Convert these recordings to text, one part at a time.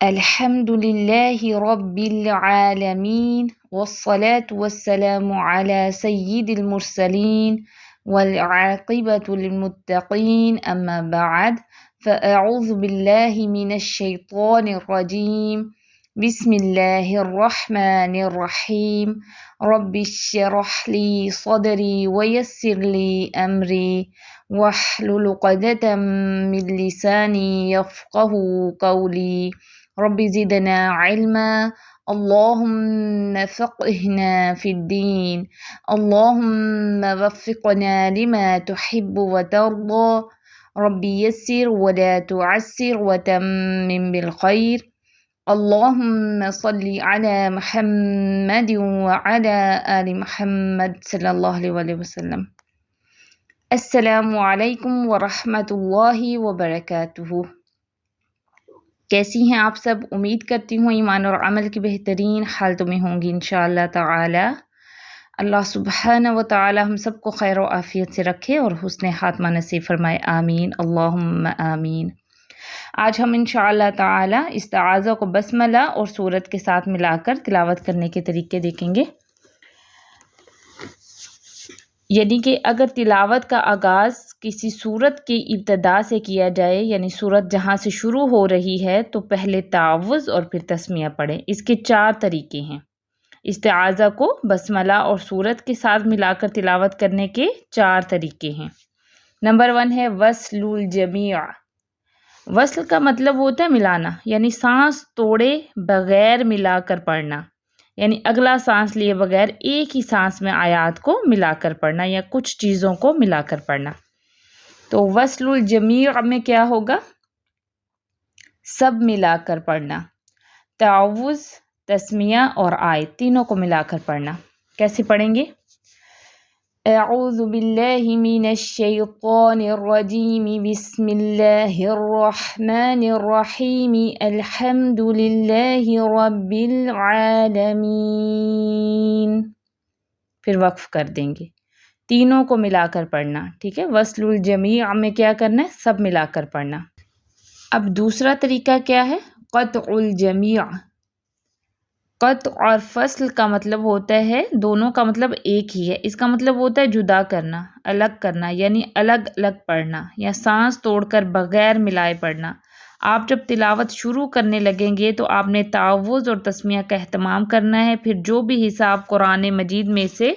الحمد لله رب العالمين والصلاة والسلام على سيد المرسلين والعاقبة للمتقين أما بعد فأعوذ بالله من الشيطان الرجيم بسم الله الرحمن الرحيم رب اشرح لي صدري ويسر لي أمري واحلل عقدة من لساني يفقه قولي رب زدنا علما اللهم فقهنا في الدين اللهم وفقنا لما تحب وترضى رب يسر ولا تعسر وتمم بالخير اللهم صل على محمد وعلى آل محمد صلی اللہ علیہ وسلم۔ السلام علیکم ورحمۃ اللہ وبرکاتہ۔ کیسی ہیں آپ سب؟ امید کرتی ہوں ایمان اور عمل کی بہترین حالتوں میں ہوں گی انشاءاللہ تعالی۔ اللہ سبحانہ و تعالی ہم سب کو خیر و عافیت سے رکھے اور حسن خاتمہ نصیب فرمائے، آمین اللہم آمین۔ آج ہم انشاءاللہ تعالی استعاذہ کو بسملہ اور سورت کے ساتھ ملا کر تلاوت کرنے کے طریقے دیکھیں گے۔ یعنی کہ اگر تلاوت کا آغاز کسی سورت کی ابتدا سے کیا جائے، یعنی سورت جہاں سے شروع ہو رہی ہے، تو پہلے تعوذ اور پھر تسمیہ پڑھیں۔ اس کے 4 طریقے ہیں۔ استعاذہ کو بسملہ اور سورت کے ساتھ ملا کر تلاوت کرنے کے 4 طریقے ہیں۔ نمبر 1 ہے وصل الجمیع۔ وصل کا مطلب ہوتا ہے ملانا، یعنی سانس توڑے بغیر ملا کر پڑھنا، یعنی اگلا سانس لیے بغیر ایک ہی سانس میں آیات کو ملا کر پڑھنا یا کچھ چیزوں کو ملا کر پڑھنا۔ تو وصل الجمیع میں کیا ہوگا؟ سب ملا کر پڑھنا، تعوذ، تسمیہ اور آیت تینوں کو ملا کر پڑھنا۔ کیسے پڑھیں گے؟ اعوذ باللہ من الشیطان الرجیم بسم اللہ الرحمن الرحیم الحمد للہ رب العالمین۔ پھر وقف کر دیں گے، تینوں کو ملا کر پڑھنا، ٹھیک ہے؟ وصل الجمیع میں کیا کرنا ہے؟ سب ملا کر پڑھنا۔ اب دوسرا طریقہ کیا ہے؟ قطع الجمیع۔ قطع اور فصل کا مطلب ہوتا ہے، دونوں کا مطلب ایک ہی ہے۔ اس کا مطلب ہوتا ہے جدا کرنا، الگ کرنا، یعنی الگ الگ پڑھنا یا سانس توڑ کر بغیر ملائے پڑھنا۔ آپ جب تلاوت شروع کرنے لگیں گے تو آپ نے تعوذ اور تسمیہ کا اہتمام کرنا ہے، پھر جو بھی حصہ آپ قرآن مجید میں سے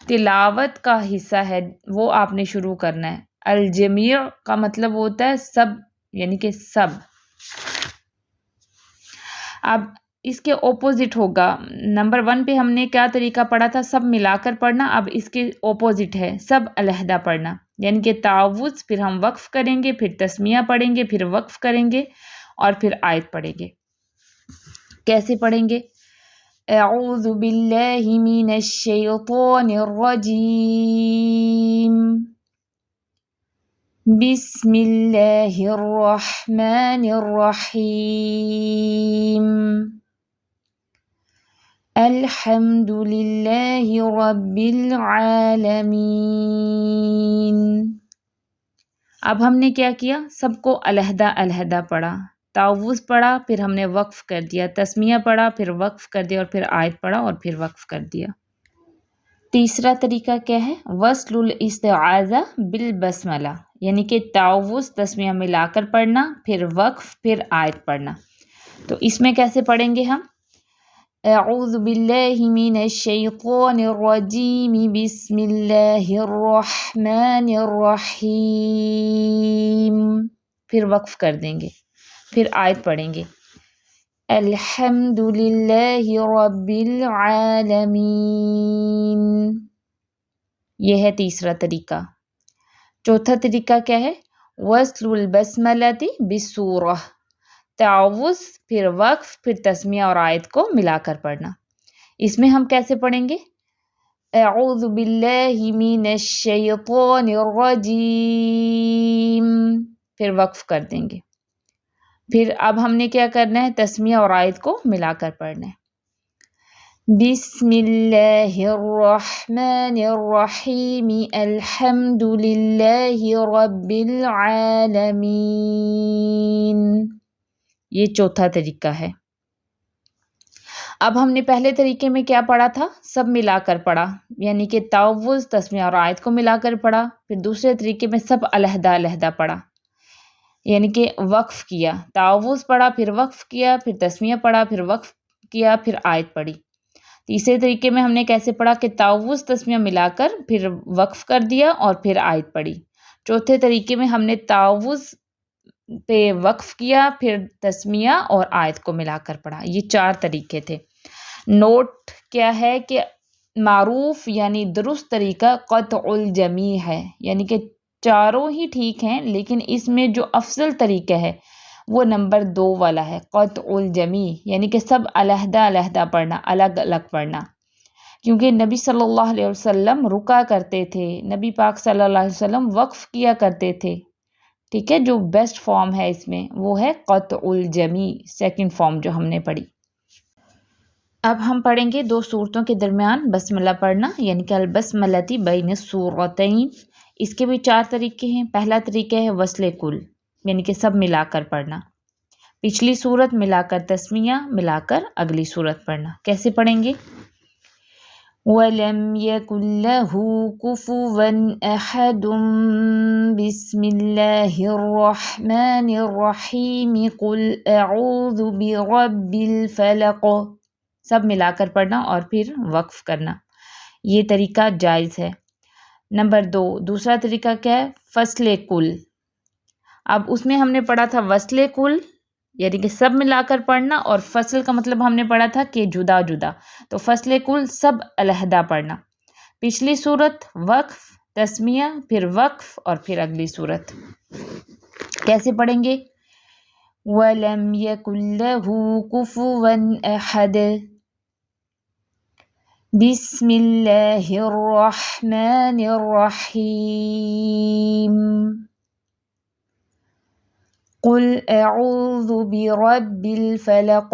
تلاوت کا حصہ ہے وہ آپ نے شروع کرنا ہے۔ الجمیع کا مطلب ہوتا ہے سب، یعنی کہ سب۔ اب اس کے اپوزٹ ہوگا۔ نمبر 1 پہ ہم نے کیا طریقہ پڑھا تھا؟ سب ملا کر پڑھنا۔ اب اس کے اپوزٹ ہے سب علیحدہ پڑھنا، یعنی کہ تعوذ، پھر ہم وقف کریں گے، پھر تسمیہ پڑھیں گے، پھر وقف کریں گے اور پھر آیت پڑھیں گے۔ کیسے پڑھیں گے؟ اعوذ باللہ من الشیطان الرجیم بسم اللہ الرحمن الرحیم الحمد للہ رب العالمین۔ اب ہم نے کیا کیا؟ سب کو علیحدہ علیحدہ پڑھا۔ تعوذ پڑھا، پھر ہم نے وقف کر دیا، تسمیہ پڑھا، پھر وقف کر دیا اور پھر آیت پڑھا اور پھر وقف کر دیا۔ تیسرا طریقہ کیا ہے؟ وصل الاستعاذہ بالبسملہ، یعنی کہ تعوذ تسمیہ ملا کر پڑھنا، پھر وقف، پھر آیت پڑھنا۔ تو اس میں کیسے پڑھیں گے ہم؟ اعوذ باللہ من الشیطان الرجیم بسم اللہ الرحمن الرحیم، پھر وقف کر دیں گے، پھر آیت پڑھیں گے الحمد للہ رب العالمین۔ یہ ہے تیسرا طریقہ۔ چوتھا طریقہ کیا ہے؟ وصل البسملۃ بالسورہ، تعوذ، پھر وقف، پھر تسمیہ اور آیت کو ملا کر پڑھنا۔ اس میں ہم کیسے پڑھیں گے؟ اعوذ باللہ من الشیطان الرجیم، پھر وقف کر دیں گے۔ پھر اب ہم نے کیا کرنا ہے؟ تسمیہ اور آیت کو ملا کر پڑھنا ہے۔ بسم اللہ الرحمن الرحیم الحمد للہ رب العالمین۔ یہ چوتھا طریقہ ہے۔ اب ہم نے پہلے طریقے میں کیا پڑھا تھا؟ سب ملا کر پڑھا، یعنی کہ تعوذ، تسمیہ اور آیت کو ملا کر پڑھا۔ پھر دوسرے طریقے میں سب علیحدہ علیحدہ پڑھا، یعنی کہ وقف کیا، تعوذ پڑھا پھر وقف کیا، پھر تسمیہ پڑھا پھر وقف کیا، پھر آیت پڑھی۔ تیسرے طریقے میں ہم نے کیسے پڑھا کہ تعوذ تسمیہ ملا کر پھر وقف کر دیا اور پھر آیت پڑھی۔ چوتھے طریقے میں ہم نے تعوذ پہ وقف کیا، پھر تسمیہ اور آیت کو ملا کر پڑھا۔ یہ 4 طریقے تھے۔ نوٹ کیا ہے کہ معروف یعنی درست طریقہ قطع الجمیع ہے، یعنی کہ چاروں ہی ٹھیک ہیں، لیکن اس میں جو افضل طریقہ ہے وہ نمبر 2 والا ہے، قطع الجمیع، یعنی کہ سب علیحدہ علیحدہ پڑھنا، الگ الگ پڑھنا، کیونکہ نبی صلی اللہ علیہ وسلم رکا کرتے تھے، نبی پاک صلی اللہ علیہ وسلم وقف کیا کرتے تھے، ٹھیک ہے۔ جو بیسٹ فارم ہے اس میں وہ ہے قطع الجمیع، سیکنڈ فارم جو ہم نے پڑھی۔ اب ہم پڑھیں گے 2 صورتوں کے درمیان بسم اللہ پڑھنا، یعنی کہ البسملۃ بین السورتین۔ اس کے بھی 4 طریقے ہیں۔ پہلا طریقہ ہے وصل کل، یعنی کہ سب ملا کر پڑھنا، پچھلی صورت ملا کر تسمیہ، ملا کر اگلی صورت پڑھنا۔ کیسے پڑھیں گے؟ وَلَمْ يَكُنْ لَهُ كُفُوًا أَحَدٌ بِسْمِ اللَّهِ الرَّحْمَنِ الرَّحِيمِ قُلْ أَعُوذُ بِرَبِّ الْفَلَقِ، سب ملا کر پڑھنا اور پھر وقف کرنا، یہ طریقہ جائز ہے۔ نمبر 2، دوسرا طریقہ کیا ہے؟ فصل کل۔ اب اس میں ہم نے پڑھا تھا وصل کل، یعنی کہ سب ملا کر پڑھنا، اور فصل کا مطلب ہم نے پڑھا تھا کہ جدا جدا، تو فصل کل سب علیحدہ پڑھنا، پچھلی صورت وقف، تسمیہ، پھر وقف اور پھر اگلی صورت۔ کیسے پڑھیں گے؟ وَلَمْ يَكُنْ لَهُ كُفُوًا أَحَدٌ بسم اللہ الرحمن الرحیم قل اعوذ برب الفلق۔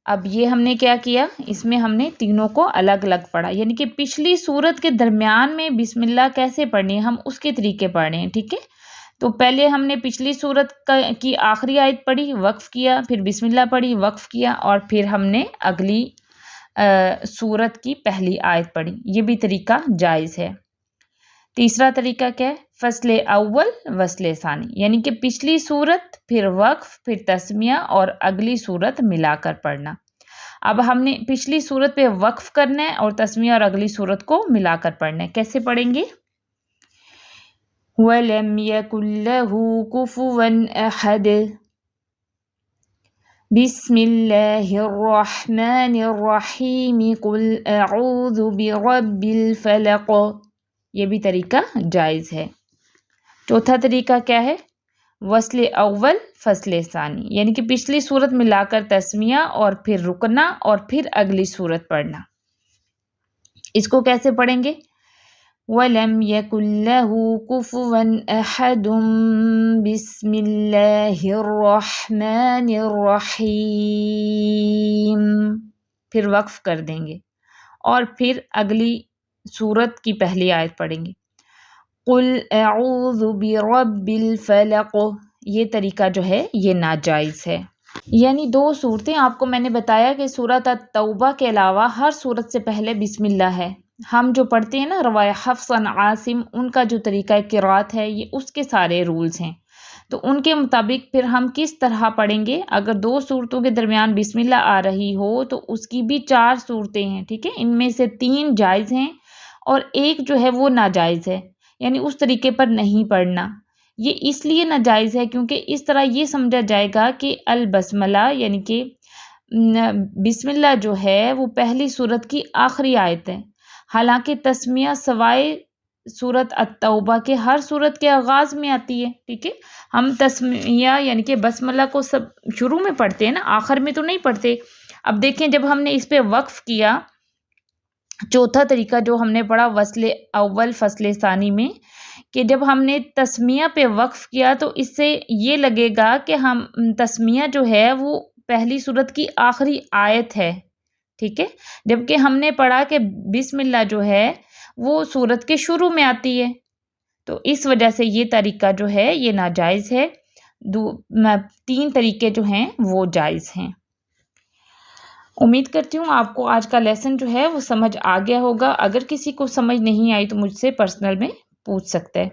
اب یہ ہم نے کیا کیا؟ اس میں ہم نے تینوں کو الگ الگ پڑھا، یعنی کہ پچھلی صورت کے درمیان میں بسم اللہ کیسے پڑھنی ہے ہم اس کے طریقے پڑھ رہے ہیں، ٹھیک ہے۔ تو پہلے ہم نے پچھلی صورت کی آخری آیت پڑھی، وقف کیا، پھر بسم اللہ پڑھی، وقف کیا، اور پھر ہم نے اگلی صورت کی پہلی آیت پڑھی، یہ بھی طریقہ جائز ہے۔ تیسرا طریقہ کیا ہے؟ فصل اول وصل ثانی، یعنی کہ پچھلی صورت پھر وقف پھر تسمیہ اور اگلی صورت ملا کر پڑھنا۔ اب ہم نے پچھلی صورت پہ وقف کرنا ہے اور تسمیہ اور اگلی صورت کو ملا کر پڑھنا ہے۔ کیسے پڑھیں گے؟ وَلَمْ يَكُنْ لَهُ كُفُوًا أَحَدٌ بسم اللہ الرحمن الرحیم قل اعوذ برب الفلق، یہ بھی طریقہ جائز ہے۔ چوتھا طریقہ کیا ہے؟ وصل اول فصل ثانی، یعنی کہ پچھلی صورت ملا کر تسمیہ اور پھر رکنا اور پھر اگلی صورت پڑھنا۔ اس کو کیسے پڑھیں گے؟ وَلَمْ يَكُنْ لَهُ كُفُوًا أَحَدٌ بسم اللہ الرحمن الرحیم، پھر وقف کر دیں گے اور پھر اگلی صورت کی پہلی آیت پڑھیں گے، قُلْ أَعُوذُ بِرَبِّ الْفَلَقِ۔ یہ طریقہ جو ہے یہ ناجائز ہے۔ یعنی 2 صورتیں آپ کو میں نے بتایا کہ سورۃ التوبہ کے علاوہ ہر صورت سے پہلے بسم اللہ ہے۔ ہم جو پڑھتے ہیں نا روایہ حفص عن عاصم، ان کا جو طریقہ قرات ہے یہ اس کے سارے رولز ہیں، تو ان کے مطابق پھر ہم کس طرح پڑھیں گے؟ اگر 2 صورتوں کے درمیان بسم اللہ آ رہی ہو تو اس کی بھی 4 صورتیں ہیں، ٹھیک ہے، ان میں سے 3 جائز ہیں اور 1 جو ہے وہ ناجائز ہے، یعنی اس طریقے پر نہیں پڑھنا۔ یہ اس لیے ناجائز ہے کیونکہ اس طرح یہ سمجھا جائے گا کہ البسملہ یعنی کہ بسم اللہ جو ہے وہ پہلی صورت کی آخری آیت ہے، حالانکہ تسمیہ سوائے سورۃ التوبہ کے ہر صورت کے آغاز میں آتی ہے، ٹھیک ہے۔ ہم تسمیہ یعنی کہ بسم اللہ کو سب شروع میں پڑھتے ہیں نا، آخر میں تو نہیں پڑھتے۔ اب دیکھیں جب ہم نے اس پہ وقف کیا، چوتھا طریقہ جو ہم نے پڑھا وصل اول فصل ثانی میں، کہ جب ہم نے تسمیہ پہ وقف کیا تو اس سے یہ لگے گا کہ ہم تسمیہ جو ہے وہ پہلی صورت کی آخری آیت ہے، ٹھیک ہے، جبکہ ہم نے پڑھا کہ بسم اللہ جو ہے وہ صورت کے شروع میں آتی ہے، تو اس وجہ سے یہ طریقہ جو ہے یہ ناجائز ہے۔ تین طریقے جو ہیں وہ جائز ہیں۔ امید کرتی ہوں آپ کو آج کا لیسن جو ہے وہ سمجھ آ گیا ہوگا۔ اگر کسی کو سمجھ نہیں آئی تو مجھ سے پرسنل میں پوچھ سکتا ہے۔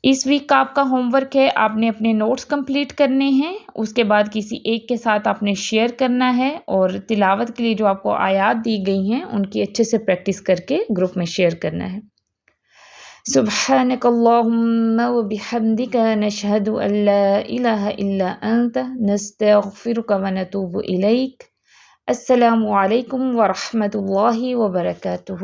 اس ویک کا آپ کا ہوم ورک ہے، آپ نے اپنے نوٹس کمپلیٹ کرنے ہیں، اس کے بعد کسی ایک کے ساتھ آپ نے شیئر کرنا ہے، اور تلاوت کے لیے جو آپ کو آیات دی گئی ہیں ان کی اچھے سے پریکٹس کر کے گروپ میں شیئر کرنا ہے۔ سبحانک اللہم و بحمدک نشہد ان لا الہ الا انت نستغفرک و نتوب الیک۔ السلام علیکم ورحمۃ اللہ وبرکاتہ۔